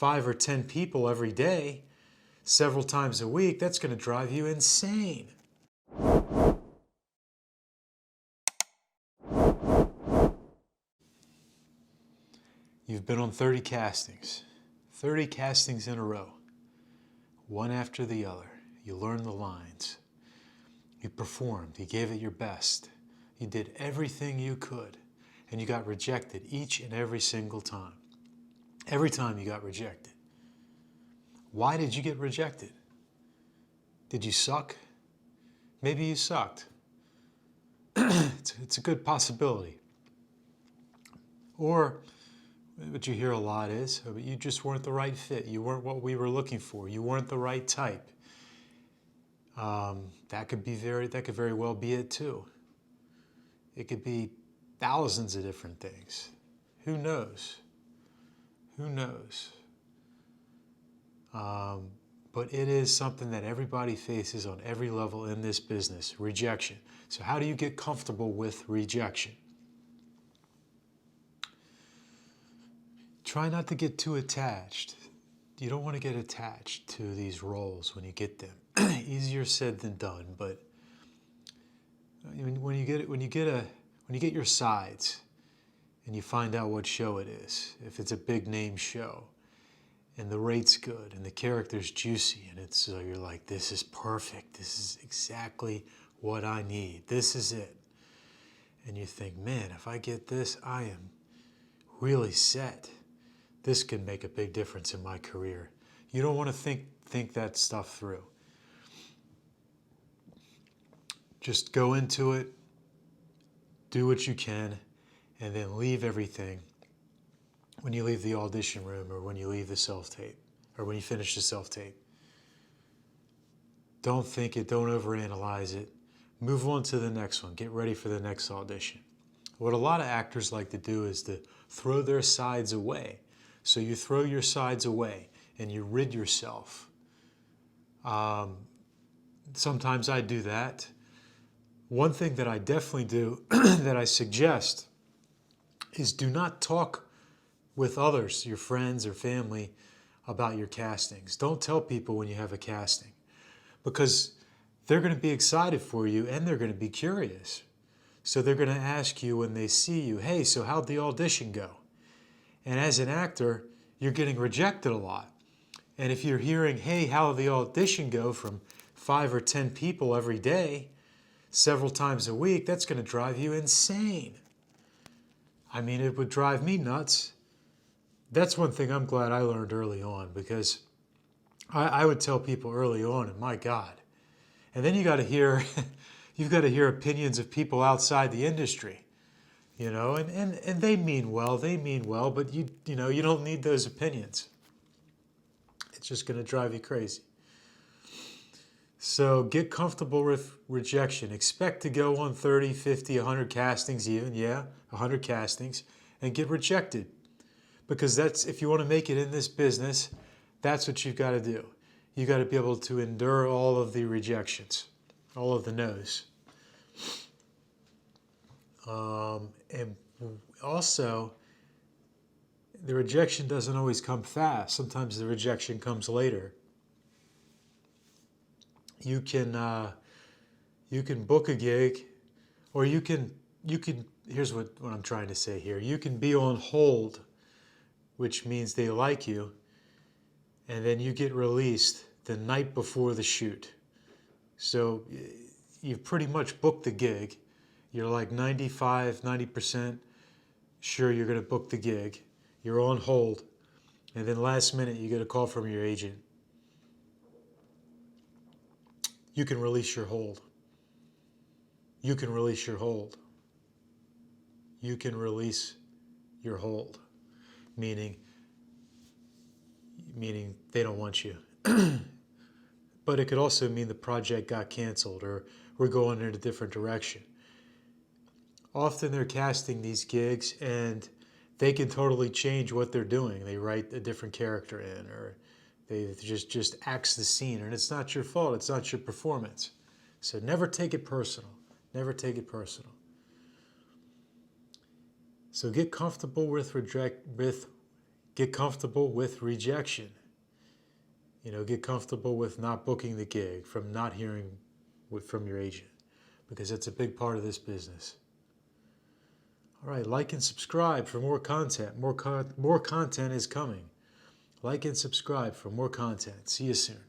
5 or 10 people every day, several times a week, that's going to drive you insane. You've been on 30 castings in a row, one after the other. You learned the lines. You performed. You gave it your best. You did everything you could, and you got rejected each and every single time. Every time you got rejected. Why did you get rejected? Did you suck? Maybe you sucked. It's a good possibility. Or what you hear a lot is, you just weren't the right fit. You weren't what we were looking for. You weren't the right type. That could very well be it too. It could be thousands of different things. Who knows? Who knows? But it is something that everybody faces on every level in this business, rejection. So how do you get comfortable with rejection? Try not to get too attached. You don't want to get attached to these roles when you get them. Easier said than done, but when you get your sides and you find out what show it is, if it's a big name show and the rate's good and the character's juicy and it's you're like, this is perfect, this is exactly what I need, this is it. And you think, man, if I get this, I am really set. This can make a big difference in my career. You don't want to think that stuff through. Just go into it, do what you can, and then leave everything when you leave the audition room or when you leave the self-tape or when you finish the self-tape. Don't think it, don't overanalyze it. Move on to the next one. Get ready for the next audition. What a lot of actors like to do is to throw their sides away. So you throw your sides away and you rid yourself. Sometimes I do that. One thing that I definitely do, that I suggest, is do not talk with others, your friends or family, about your castings. Don't tell people when you have a casting, because they're going to be excited for you and they're going to be curious. So they're going to ask you when they see you, hey, so how'd the audition go? And as an actor, you're getting rejected a lot. And if you're hearing, hey, how'd the audition go from 5 or 10 people every day, several times a week, that's going to drive you insane. I mean, it would drive me nuts. That's one thing I'm glad I learned early on, because I would tell people early on, and my God. And then you got to hear, you've got to hear opinions of people outside the industry, you know, and they mean well, but you don't need those opinions. It's just going to drive you crazy. So get comfortable with rejection. Expect to go on 30, 50, 100 castings even, 100 castings, and get rejected. Because that's, if you want to make it in this business, that's what you've got to do. You've got to be able to endure all of the rejections, all of the no's. And also, the rejection doesn't always come fast. Sometimes the rejection comes later. You can book a gig, or you can here's what I'm trying to say here. You can be on hold, which means they like you, and then you get released the night before the shoot. So you've pretty much booked the gig. You're like 90% sure you're going to book the gig. You're on hold, and then last minute you get a call from your agent. You can release your hold. You can release your hold. You can release your hold. Meaning they don't want you. But it could also mean the project got canceled, or we're going in a different direction. Often they're casting these gigs and they can totally change what they're doing. They write a different character in, or they just axe the scene, and it's not your fault. It's not your performance. So never take it personal. Never take it personal. So get comfortable with Get comfortable with rejection. Get comfortable with not booking the gig, from not hearing from your agent, because that's a big part of this business. All right, like and subscribe for more content. More content is coming. Like and subscribe for more content. See you soon.